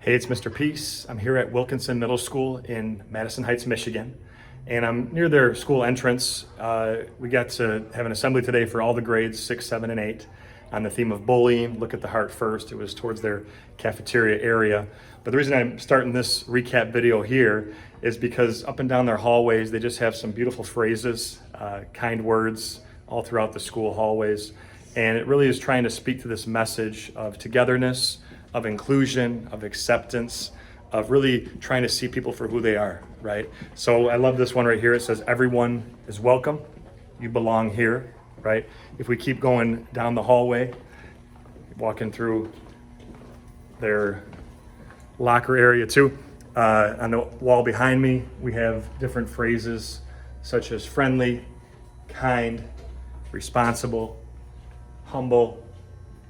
Hey, it's Mr. Peace. I'm here at Wilkinson Middle School in Madison Heights, Michigan, and I'm near their school entrance. We got to have an assembly today for all the grades 6, 7, and 8 on the theme of bullying. Look at the heart first. It was towards their cafeteria area. But the reason I'm starting this recap video here is because up and down their hallways, they just have some beautiful phrases, kind words all throughout the school hallways. And it really is trying to speak to this message of togetherness, of inclusion, of acceptance, of really trying to see people for who they are, right? So I love this one right here. It says, everyone is welcome. You belong here, right? If we keep going down the hallway, walking through their locker area too, on the wall behind me, we have different phrases such as friendly, kind, responsible, humble,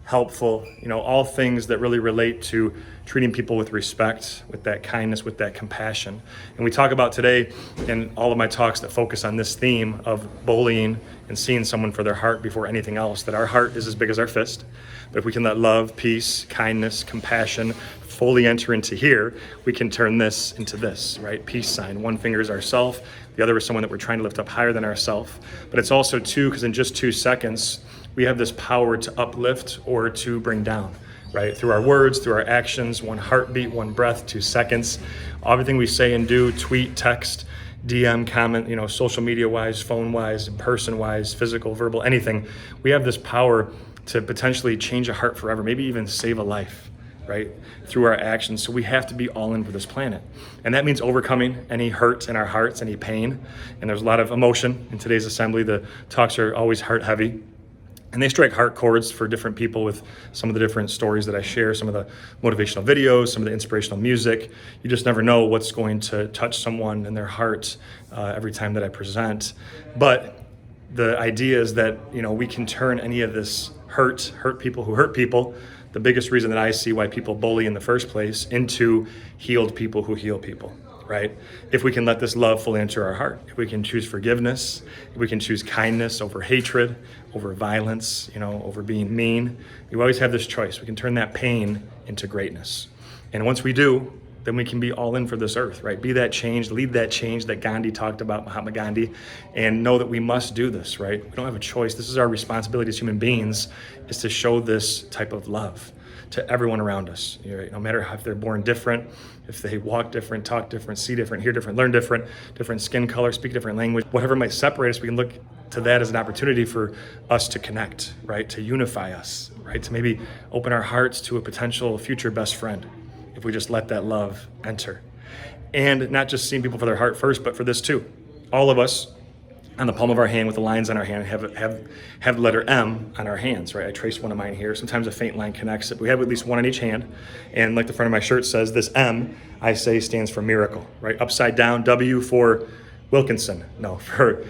helpful, all things that really relate to treating people with respect, with that kindness, with that compassion. And we talk about today in all of my talks that focus on this theme of bullying and seeing someone for their heart before anything else, that our heart is as big as our fist. But if we can let love, peace, kindness, compassion fully enter into here, we can turn this into this, right? Peace sign. One finger is ourself, the other is someone that we're trying to lift up higher than ourself. But it's also two, because in just 2 seconds, we have this power to uplift or to bring down, right? Through our words, through our actions, 1 heartbeat, 1 breath, 2 seconds. Everything we say and do, tweet, text, DM, comment, social media wise, phone wise, person wise, physical, verbal, anything. We have this power to potentially change a heart forever, maybe even save a life, right? Through our actions. So we have to be all in for this planet. And that means overcoming any hurt in our hearts, any pain. And there's a lot of emotion in today's assembly. The talks are always heart heavy. And they strike heart chords for different people with some of the different stories that I share, some of the motivational videos, some of the inspirational music. You just never know what's going to touch someone in their heart every time that I present. But the idea is that, we can turn any of this hurt people who hurt people, the biggest reason that I see why people bully in the first place, into healed people who heal people. Right? If we can let this love fully enter our heart, if we can choose forgiveness, if we can choose kindness over hatred, over violence, over being mean, we always have this choice. We can turn that pain into greatness. And once we do, then we can be all in for this earth, right? Be that change, lead that change that Gandhi talked about, Mahatma Gandhi, and know that we must do this, right? We don't have a choice. This is our responsibility as human beings, is to show this type of love to everyone around us. No matter if they're born different, if they walk different, talk different, see different, hear different, learn different skin color, speak different language, whatever might separate us, we can look to that as an opportunity for us to connect, right? To unify us, right? To maybe open our hearts to a potential future best friend if we just let that love enter. And not just seeing people for their heart first, but for this too. All of us, on the palm of our hand with the lines on our hand, have the letter M on our hands, right? I traced one of mine here. Sometimes a faint line connects it. But we have at least one on each hand. And like the front of my shirt says, this M, I say, stands for miracle, right? Upside down, W for Wilkinson. No, for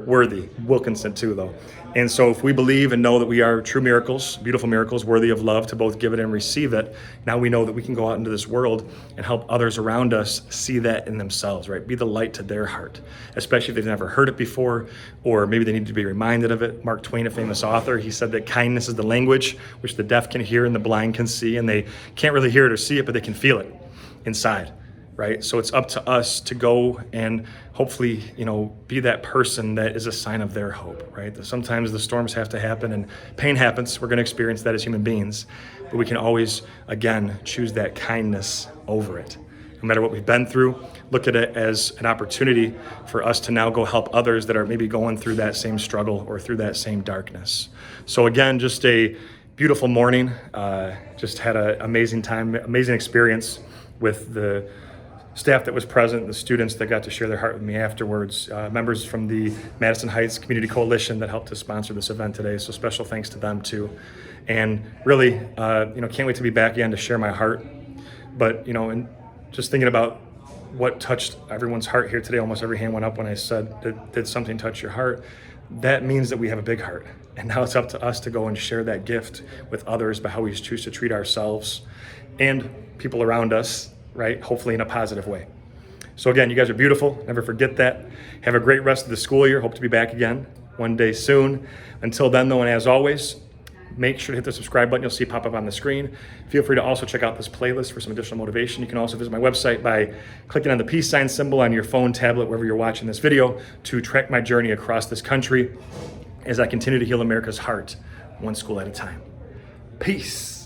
worthy. Wilkinson too, though. And so if we believe and know that we are true miracles, beautiful miracles, worthy of love to both give it and receive it, now we know that we can go out into this world and help others around us see that in themselves, right? Be the light to their heart, especially if they've never heard it before, or maybe they need to be reminded of it. Mark Twain, a famous author, he said that kindness is the language which the deaf can hear and the blind can see, and they can't really hear it or see it, but they can feel it inside. Right? So it's up to us to go and hopefully, be that person that is a sign of their hope, right? That sometimes the storms have to happen and pain happens. We're going to experience that as human beings, but we can always, again, choose that kindness over it. No matter what we've been through, look at it as an opportunity for us to now go help others that are maybe going through that same struggle or through that same darkness. So again, just a beautiful morning. Just had an amazing time, amazing experience with the staff that was present, the students that got to share their heart with me afterwards, members from the Madison Heights Community Coalition that helped to sponsor this event today. So special thanks to them too. And really, can't wait to be back again to share my heart. But, and just thinking about what touched everyone's heart here today, almost every hand went up when I said, did something touch your heart? That means that we have a big heart. And now it's up to us to go and share that gift with others by how we choose to treat ourselves and people around us, right? Hopefully in a positive way. So again, you guys are beautiful. Never forget that. Have a great rest of the school year. Hope to be back again one day soon. Until then, though, and as always, make sure to hit the subscribe button you'll see pop up on the screen. Feel free to also check out this playlist for some additional motivation. You can also visit my website by clicking on the peace sign symbol on your phone, tablet, wherever you're watching this video, to track my journey across this country as I continue to heal America's heart, one school at a time. Peace.